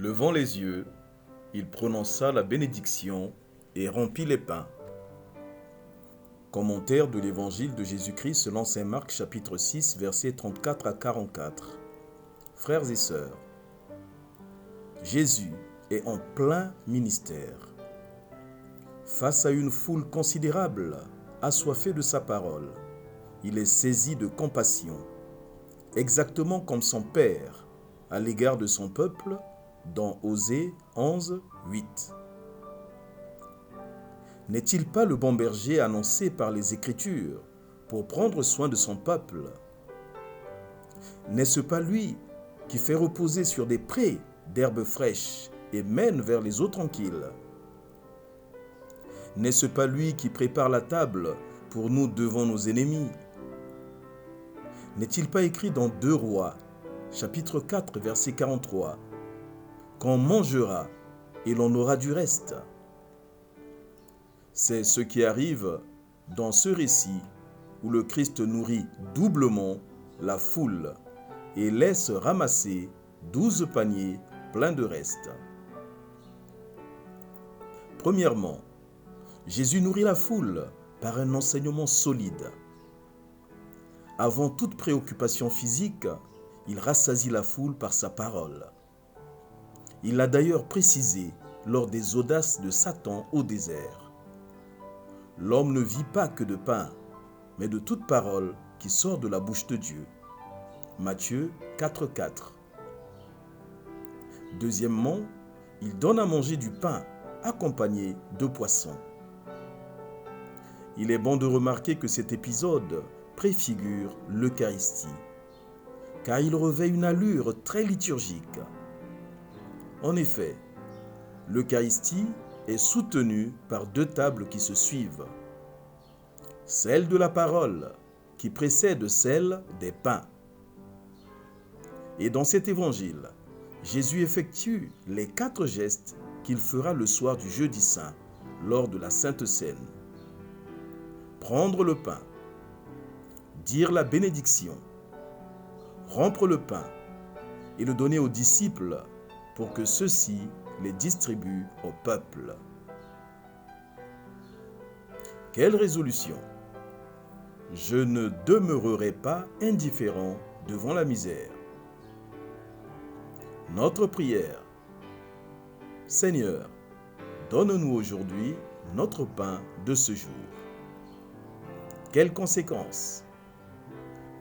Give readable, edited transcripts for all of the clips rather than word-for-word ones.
Levant les yeux, il prononça la bénédiction et rompit les pains. Commentaire de l'Évangile de Jésus-Christ selon saint Marc chapitre 6 versets 34 à 44. Frères et sœurs, Jésus est en plein ministère. Face à une foule considérable, assoiffée de sa parole, il est saisi de compassion, exactement comme son Père à l'égard de son peuple dans Osée 11, 8. N'est-il pas le bon berger annoncé par les Écritures pour prendre soin de son peuple? N'est-ce pas lui qui fait reposer sur des prés d'herbes fraîches et mène vers les eaux tranquilles? N'est-ce pas lui qui prépare la table pour nous devant nos ennemis? N'est-il pas écrit dans 2 Rois, chapitre 4, verset 43, « Qu'on mangera et l'on aura du reste ». C'est ce qui arrive dans ce récit où le Christ nourrit doublement la foule et laisse ramasser 12 paniers pleins de restes. Premièrement, Jésus nourrit la foule par un enseignement solide. Avant toute préoccupation physique, il rassasie la foule par sa parole. Il l'a d'ailleurs précisé lors des audaces de Satan au désert. L'homme ne vit pas que de pain, mais de toute parole qui sort de la bouche de Dieu. Matthieu 4,4. Deuxièmement, il donne à manger du pain accompagné de poissons. Il est bon de remarquer que cet épisode préfigure l'Eucharistie, car il revêt une allure très liturgique. En effet, l'Eucharistie est soutenue par 2 tables qui se suivent. Celle de la parole, qui précède celle des pains. Et dans cet évangile, Jésus effectue les 4 gestes qu'il fera le soir du jeudi saint, lors de la Sainte Seine. Prendre le pain, dire la bénédiction, rompre le pain et le donner aux disciples pour que ceux-ci les distribuent au peuple. Quelle résolution! Je ne demeurerai pas indifférent devant la misère. Notre prière. Seigneur, donne-nous aujourd'hui notre pain de ce jour. Quelles conséquences?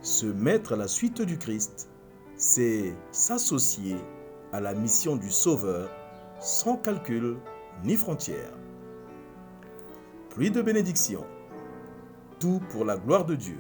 Se mettre à la suite du Christ, c'est s'associer à la mission du Sauveur sans calcul ni frontières. Pluie de bénédictions, tout pour la gloire de Dieu.